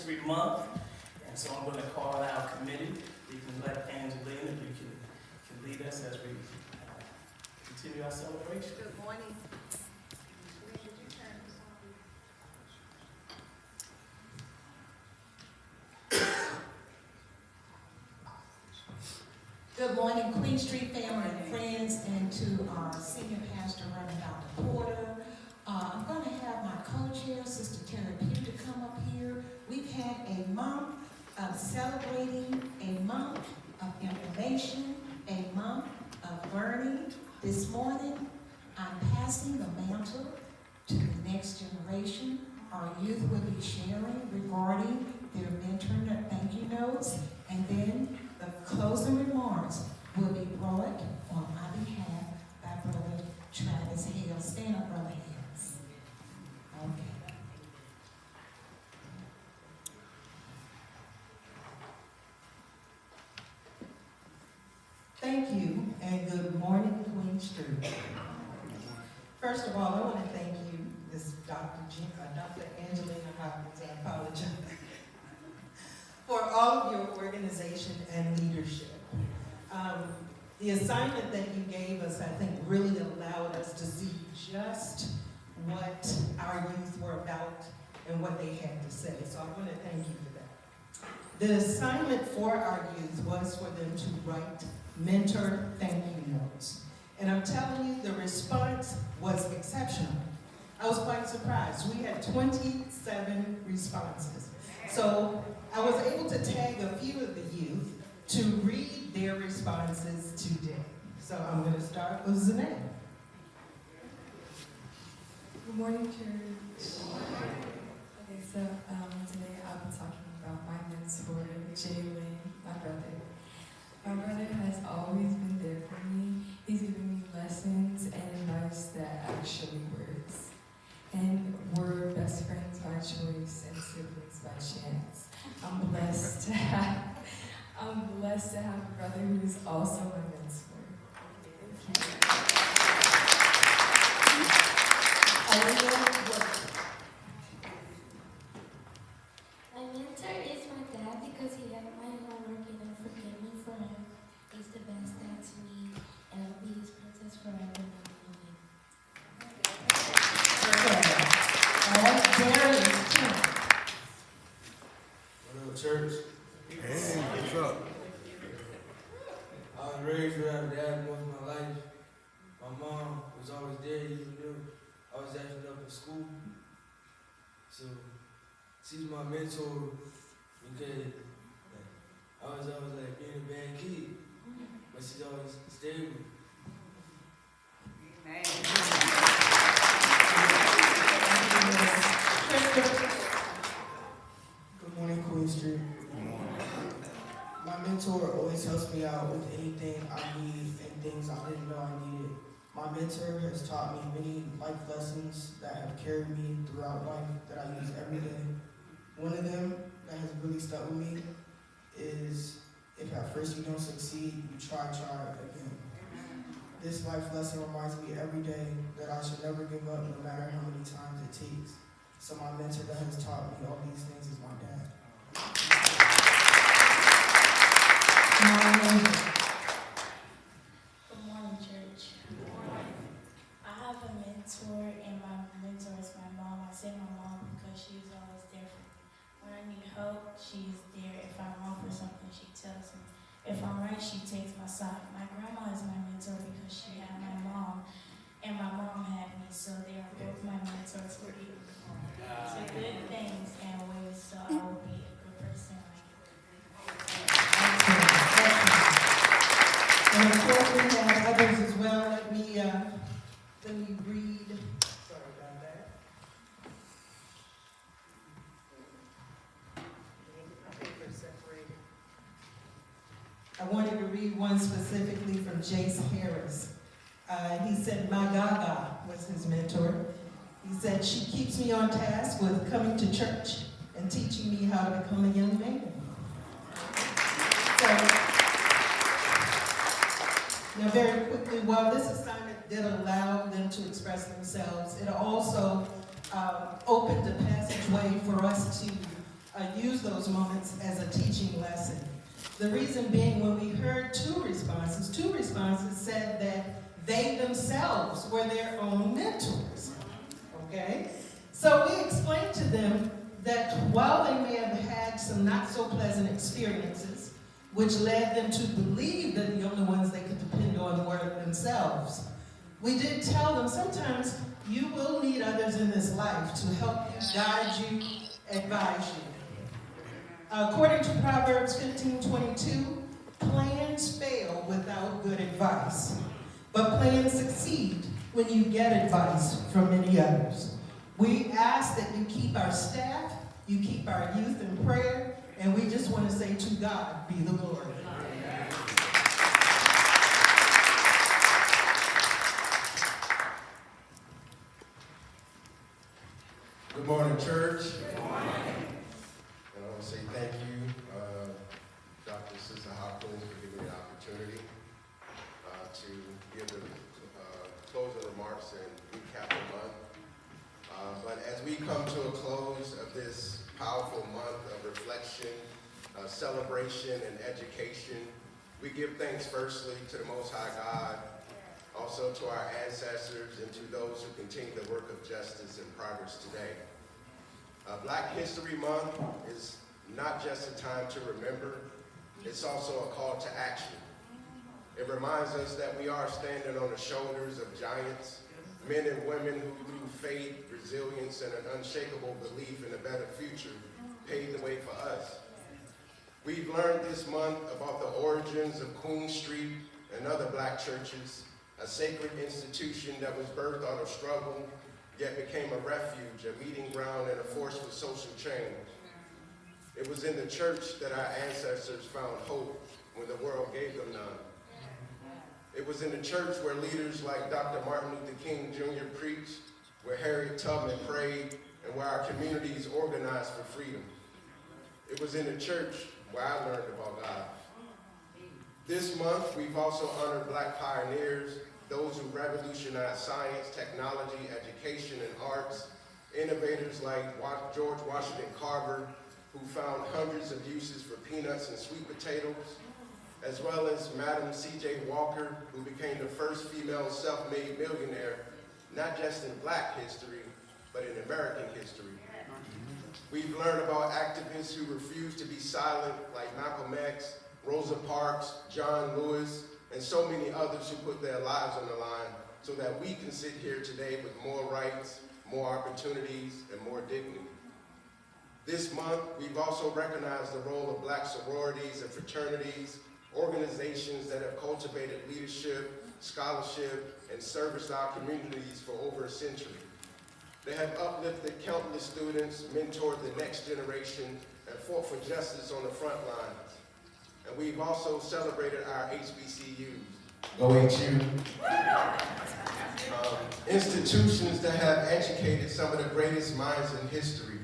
Ministry Month. And so I'm going to call our committee. We can let Angelina, you can lead us as we continue our celebration. Good morning. Good morning, Queen Street family and friends, and to our senior pastor, Reverend Dr. Porter. I'm going to have my co-chair, Sister Terry Pugh, to come up here. We've had a month of celebrating, a month of information, a month of learning. This morning, I'm passing the mantle to the next generation. Our youth will be sharing regarding their mentor thank you notes, and then the closing remarks will be brought on my behalf by Brother Travis Hales. Stand up, Brother Hales. Okay. Thank you, and good morning, Queen Street. First of all, I want to thank you, this Dr. Angelina Hopkins, I apologize, for all of your organization and leadership. The assignment that you gave us, I think, really allowed us to see just what our youth were about and what they had to say. So I want to thank you for that. The assignment for our youth was for them to write mentor thank you notes. And I'm telling you, the response was exceptional. I was quite surprised. We had 27 responses. So I was able to tag a few of the youth to read their responses today. So I'm going to start with Zanae. Good morning, church. Okay, so today I'll be talking about my mentor, Jalen, my brother. My brother has always been there for me. He's given me lessons and advice that actually works. And we're best friends by choice and siblings by chance. I'm blessed to have a brother who is also my mentor. My mentor is my dad because he had my homework and forgave me for him. He's the best dad to me, and I'll be his princess forever. What up, church? Hey, what's up? I was raised without a dad most of my life. My mom was always there, even though I was acting up in school. So she's my mentor because I was always like being a bad kid, but she's always stable. Good morning, Queen Street. My mentor always helps me out with anything I need and things I didn't know I needed. My mentor has taught me many life lessons that have carried me throughout life that I use every day. One of them that has really stuck with me is if at first you don't succeed, you try again. This life lesson reminds me every day that I should never give up no matter how many times it takes. So my mentor that has taught me all these things is my dad. Good morning, church. I have a mentor, and my mentor is my mom. I say my mom because she's always there for me. When I need help, she's there. If I'm wrong for something, she tells me. If I'm right, she takes my side. My grandma is my mentor because she had my mom, and my mom had me, so they are both my mentors for you. So good things and ways, so I will be a good person like And of course, we have others as well. Let me read. Sorry about that. I wanted to read one specifically from Jace Harris. He said, "My Gaga was his mentor. He said, she keeps me on task with coming to church and teaching me how to become a young man." So, now very quickly, while this assignment did allow them to express themselves, it also opened a passageway for us to use those moments as a teaching lesson. The reason being, when we heard two responses said that they themselves were their own mentors, okay? So we explained to them that while they may have had some not so pleasant experiences, which led them to believe that the only ones they could depend on were themselves, we did tell them sometimes you will need others in this life to help you, guide you, advise you. According to Proverbs 15:22, plans fail without good advice, but plans succeed when you get advice from many others. We ask that you keep our staff, you keep our youth in prayer, and we just want to say to God be the glory. Good morning, church. Good morning. And I want to say thank you, Dr. Sister Hopkins, for giving me the opportunity to give the closing remarks and recap the month. But as we come to a close of this powerful month of reflection, celebration, and education, we give thanks firstly to the Most High God, also to our ancestors, and to those who continue the work of justice and progress today. Black History Month is not just a time to remember, it's also a call to action. It reminds us that we are standing on the shoulders of giants, men and women who through faith, resilience, and an unshakable belief in a better future paved the way for us. We've learned this month about the origins of Queen Street and other black churches, a sacred institution that was birthed out of struggle, yet became a refuge, a meeting ground, and a force for social change. It was in the church that our ancestors found hope when the world gave them none. It was in the church where leaders like Dr. Martin Luther King Jr. preached, where Harriet Tubman prayed, and where our communities organized for freedom. It was in the church where I learned about God. This month, we've also honored black pioneers, those who revolutionized science, technology, education, and arts, innovators like George Washington Carver, who found hundreds of uses for peanuts and sweet potatoes, as well as Madam C.J. Walker, who became the first female self-made millionaire, not just in black history, but in American history. We've learned about activists who refused to be silent, like Malcolm X, Rosa Parks, John Lewis, and so many others who put their lives on the line so that we can sit here today with more rights, more opportunities, and more dignity. This month, we've also recognized the role of black sororities and fraternities, organizations that have cultivated leadership, scholarship, and service our communities for over a century. They have uplifted countless students, mentored the next generation, and fought for justice on the front lines. And we've also celebrated our HBCUs. Go HU. Institutions that have educated some of the greatest minds in history,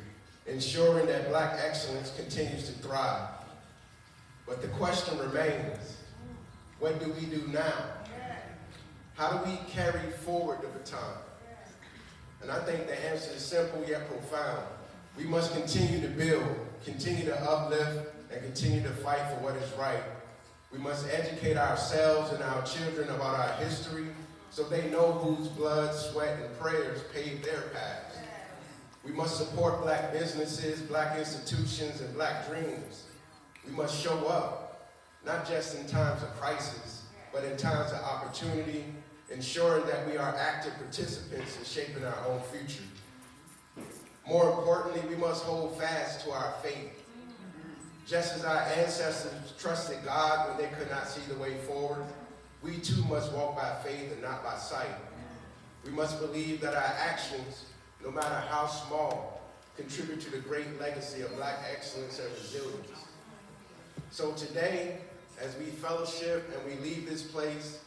ensuring that black excellence continues to thrive. But the question remains, what do we do now? How do we carry forward the baton? And I think the answer is simple yet profound. We must continue to build, continue to uplift, and continue to fight for what is right. We must educate ourselves and our children about our history so they know whose blood, sweat, and prayers paved their paths. We must support black businesses, black institutions, and black dreams. We must show up, not just in times of crisis, but in times of opportunity, ensuring that we are active participants in shaping our own future. More importantly, we must hold fast to our faith. Just as our ancestors trusted God when they could not see the way forward, we too must walk by faith and not by sight. We must believe that our actions, no matter how small, contribute to the great legacy of black excellence and resilience. So today, as we fellowship and we leave this place,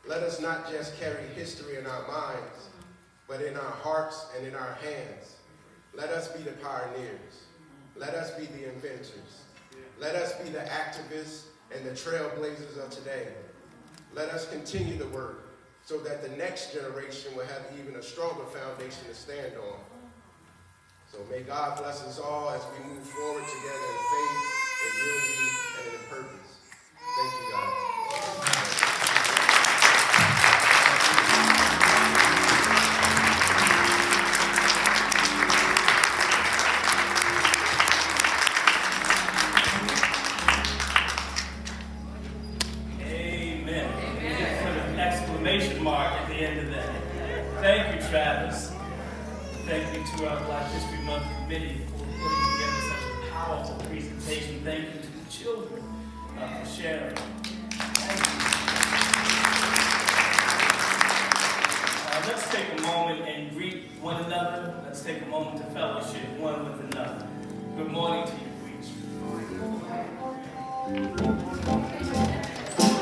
let us not just carry history in our minds, but in our hearts and in our hands. Let us be the pioneers. Let us be the inventors. Let us be the activists and the trailblazers of today. Let us continue the work so that the next generation will have even a stronger foundation to stand on. So may God bless us all as we move forward together in faith, in unity, and in purpose. Thank you, God. Amen. Amen. Put an exclamation mark at the end of that. Thank you, Travis. Thank you to our Black History Month committee for putting together such a powerful presentation. Thank you to the children for sharing. Let's take a moment and greet one another. Let's take a moment to fellowship one with another. Good morning to you, Queen Street.